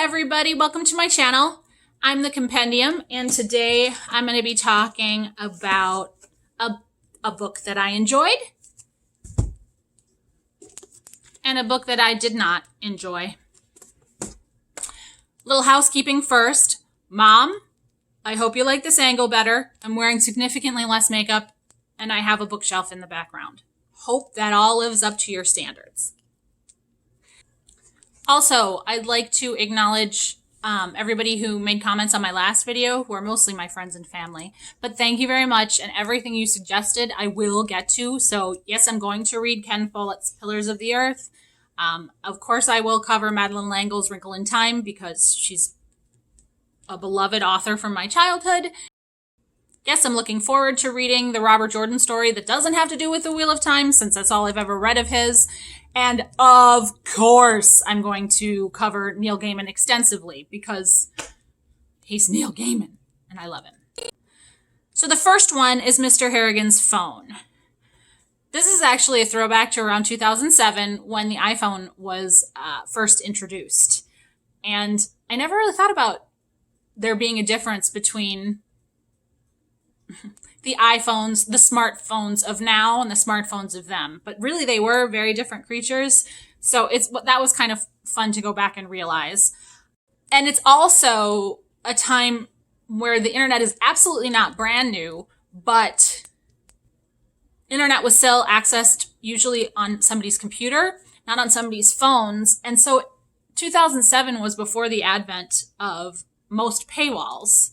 everybody, welcome to my channel. I'm the Compendium, and today I'm going to be talking about a book that I enjoyed and a book that I did not enjoy. Little housekeeping first. Mom, I hope you like this angle better. I'm wearing significantly less makeup and I have a bookshelf in the background. Hope that all lives up to your standards. Also, I'd like to acknowledge everybody who made comments on my last video, who are mostly my friends and family. But thank you very much, and everything you suggested I will get to. So yes, I'm going to read Ken Follett's Pillars of the Earth. Of course, I will cover Madeleine L'Engle's Wrinkle in Time because she's a beloved author from my childhood. Yes, I'm looking forward to reading the Robert Jordan story that doesn't have to do with the Wheel of Time, since that's all I've ever read of his. And of course, I'm going to cover Neil Gaiman extensively because he's Neil Gaiman and I love him. So the first one is Mr. Harrigan's Phone. This is actually a throwback to around 2007 when the iPhone was first introduced. And I never really thought about there being a difference between the iPhones, the smartphones of now and the smartphones of them. But really they were very different creatures. So that was kind of fun to go back and realize. And it's also a time where the internet is absolutely not brand new, but internet was still accessed usually on somebody's computer, not on somebody's phones. And so 2007 was before the advent of most paywalls.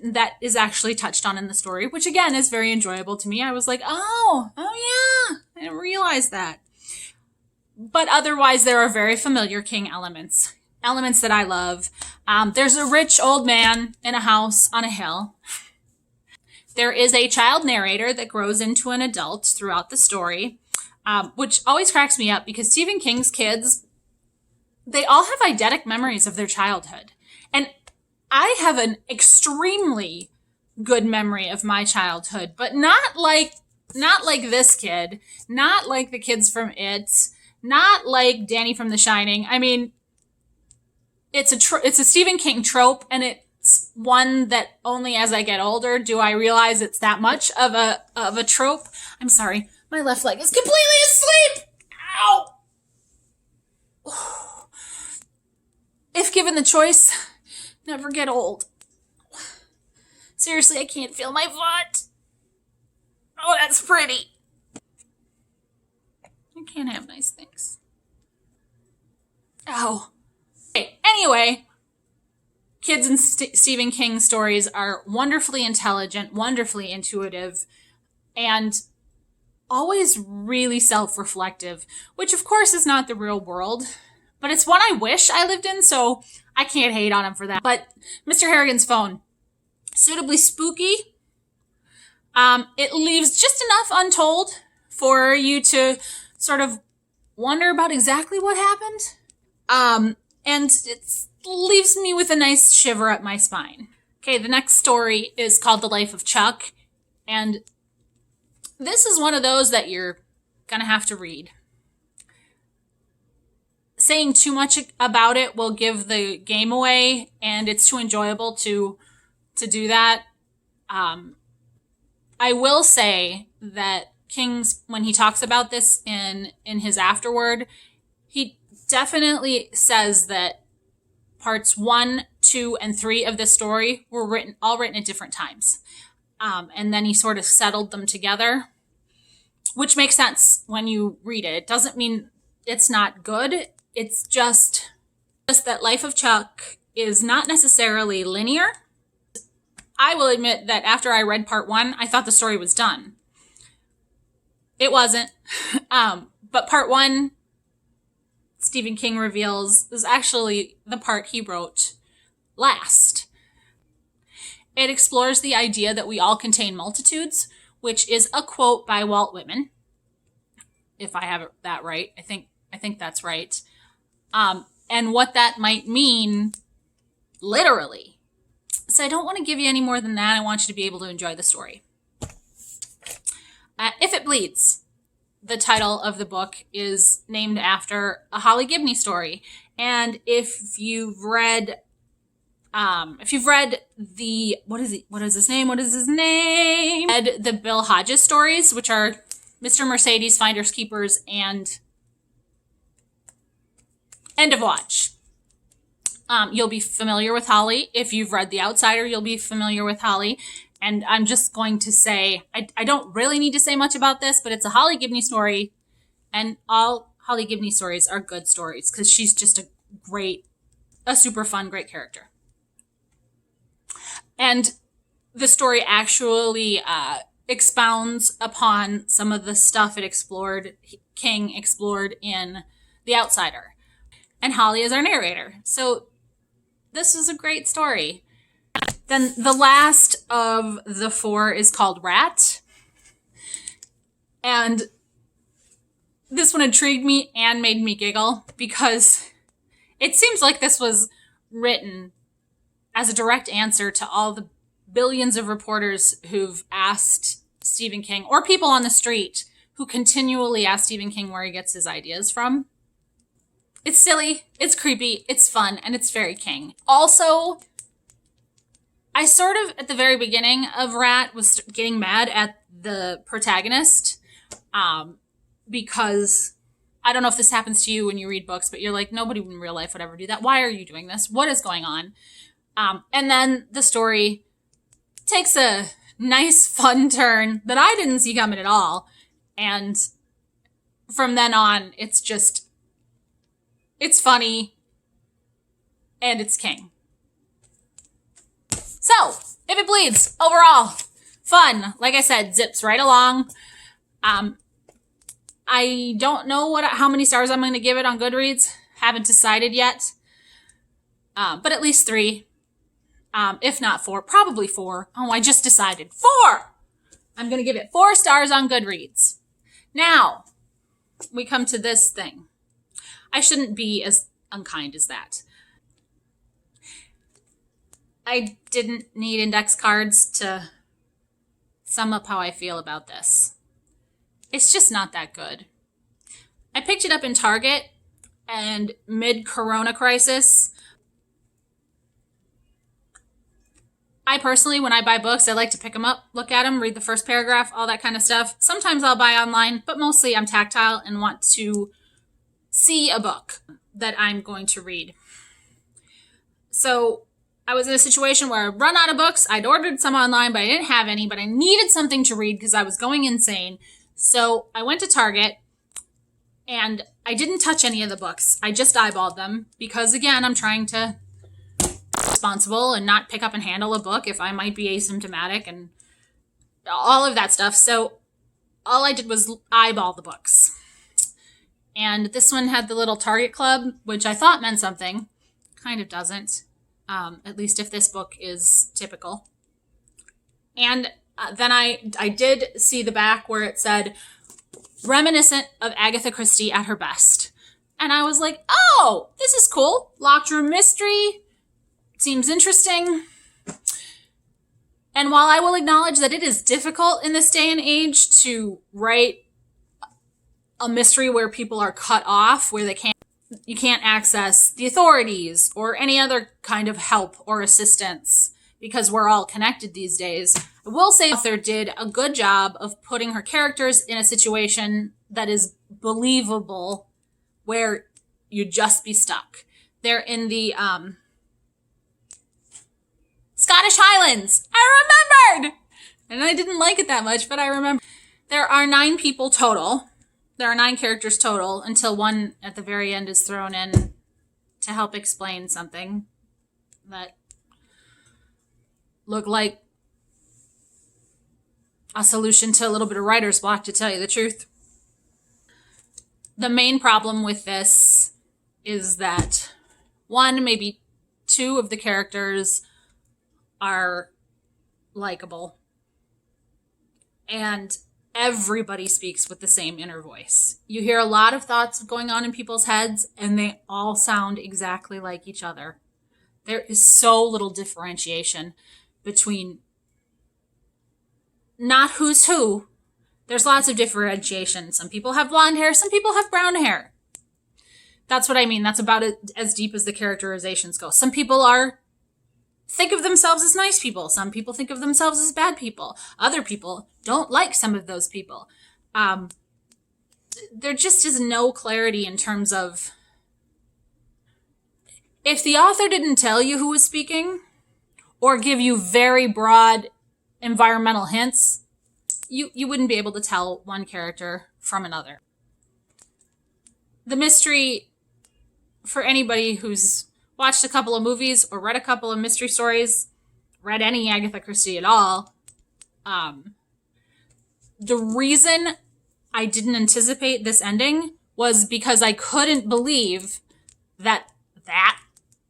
That is actually touched on in the story, which again is very enjoyable to me. I was like, oh yeah, I didn't realize that. But otherwise, there are very familiar King elements that I love. There's a rich old man in a house on a hill. There is a child narrator that grows into an adult throughout the story, which always cracks me up because Stephen King's kids, they all have eidetic memories of their childhood. And I have an extremely good memory of my childhood, but not like this kid, not like the kids from It, not like Danny from The Shining. I mean, it's a Stephen King trope, and it's one that only as I get older do I realize it's that much of a trope. I'm sorry, my left leg is completely asleep. Ow! If given the choice, never get old. Seriously, I can't feel my foot. Oh, that's pretty. I can't have nice things. Ow. Okay, anyway, kids in Stephen King stories are wonderfully intelligent, wonderfully intuitive, and always really self-reflective, which of course is not the real world, but it's one I wish I lived in, so I can't hate on him for that. But Mr. Harrigan's Phone, suitably spooky. It leaves just enough untold for you to sort of wonder about exactly what happened. And it leaves me with a nice shiver up my spine. Okay, the next story is called The Life of Chuck. And this is one of those that you're gonna have to read. Saying too much about it will give the game away, and it's too enjoyable to do that. I will say that King's, when he talks about this in his afterword, he definitely says that parts 1, 2, and 3 of this story were all written at different times. And then he sort of settled them together, which makes sense when you read it. It doesn't mean it's not good. It's just that Life of Chuck is not necessarily linear. I will admit that after I read part 1, I thought the story was done. It wasn't. But part 1, Stephen King reveals, is actually the part he wrote last. It explores the idea that we all contain multitudes, which is a quote by Walt Whitman. If I have that right. I think that's right. And what that might mean literally. So I don't want to give you any more than that. I want you to be able to enjoy the story. If it bleeds. the title of the book is named after a Holly Gibney story. And if you've read the, what is his name? Read the Bill Hodges stories, which are Mr. Mercedes, Finders Keepers, and End of Watch. You'll be familiar with Holly. If you've read The Outsider, you'll be familiar with Holly. And I'm just going to say, I don't really need to say much about this, but it's a Holly Gibney story. And all Holly Gibney stories are good stories because she's just a super fun, great character. And the story actually expounds upon some of the stuff King explored in The Outsider. And Holly is our narrator. So this is a great story. Then the last of the 4 is called Rat. And this one intrigued me and made me giggle because it seems like this was written as a direct answer to all the billions of reporters who've asked Stephen King, or people on the street who continually ask Stephen King where he gets his ideas from. It's silly, it's creepy, it's fun, and it's very King. Also, I sort of, at the very beginning of Rat, was getting mad at the protagonist because I don't know if this happens to you when you read books, but you're like, nobody in real life would ever do that. Why are you doing this? What is going on? And then the story takes a nice, fun turn that I didn't see coming at all. And from then on, it's funny, and it's King. So, If It Bleeds, overall, fun. Like I said, zips right along. I don't know how many stars I'm going to give it on Goodreads. Haven't decided yet. But at least 3. If not 4, probably 4. Oh, I just decided. 4! I'm going to give it 4 stars on Goodreads. Now, we come to this thing. I shouldn't be as unkind as that. I didn't need index cards to sum up how I feel about this. It's just not that good. I picked it up in Target, and mid-corona crisis, I personally, when I buy books, I like to pick them up, look at them, read the first paragraph, all that kind of stuff. Sometimes I'll buy online, but mostly I'm tactile and want to see a book that I'm going to read. So I was in a situation where I'd run out of books. I'd ordered some online, but I didn't have any, but I needed something to read because I was going insane. So I went to Target, and I didn't touch any of the books. I just eyeballed them because, again, I'm trying to be responsible and not pick up and handle a book if I might be asymptomatic and all of that stuff. So all I did was eyeball the books. And this one had the little Target Club, which I thought meant something. Kind of doesn't. At least if this book is typical. And then I did see the back where it said, reminiscent of Agatha Christie at her best. And I was like, oh, this is cool. Locked room mystery. Seems interesting. And while I will acknowledge that it is difficult in this day and age to write a mystery where people are cut off, where you can't access the authorities or any other kind of help or assistance because we're all connected these days, I will say the author did a good job of putting her characters in a situation that is believable where you'd just be stuck. They're in the Scottish Highlands. I remembered! And I didn't like it that much, but I remember. There are 9 people total. There are 9 characters total until one at the very end is thrown in to help explain something that looked like a solution to a little bit of writer's block, to tell you the truth. The main problem with this is that 1, maybe 2 of the characters are likable. And everybody speaks with the same inner voice. You hear a lot of thoughts going on in people's heads, and they all sound exactly like each other. There is so little differentiation between not who's who, There's lots of differentiation. Some people have blonde hair, some people have brown hair. That's what I mean. That's about as deep as the characterizations go. Some people think of themselves as nice people. Some people think of themselves as bad people. Other people don't like some of those people. There just is no clarity in terms of, if the author didn't tell you who was speaking or give you very broad environmental hints, you wouldn't be able to tell one character from another. The mystery, for anybody who's watched a couple of movies or read a couple of mystery stories, read any Agatha Christie at all, the reason I didn't anticipate this ending was because I couldn't believe that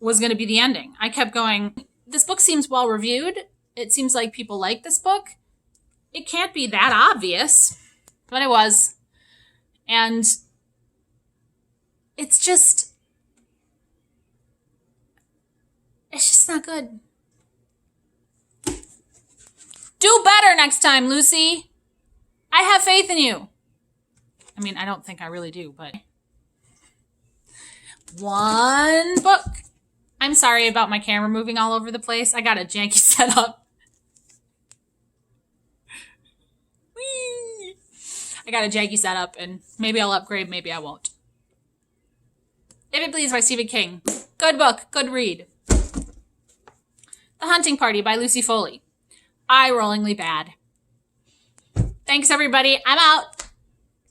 was going to be the ending. I kept going, this book seems well reviewed. It seems like people like this book. It can't be that obvious. But it was. And it's just not good. Do better next time, Lucy. I have faith in you. I mean, I don't think I really do, but one book. I'm sorry about my camera moving all over the place. I got a janky setup. Whee! I got a janky setup, and maybe I'll upgrade, maybe I won't. If It Please by Stephen King. Good book, good read. The Hunting Party by Lucy Foley. Eye-rollingly bad. Thanks, everybody. I'm out.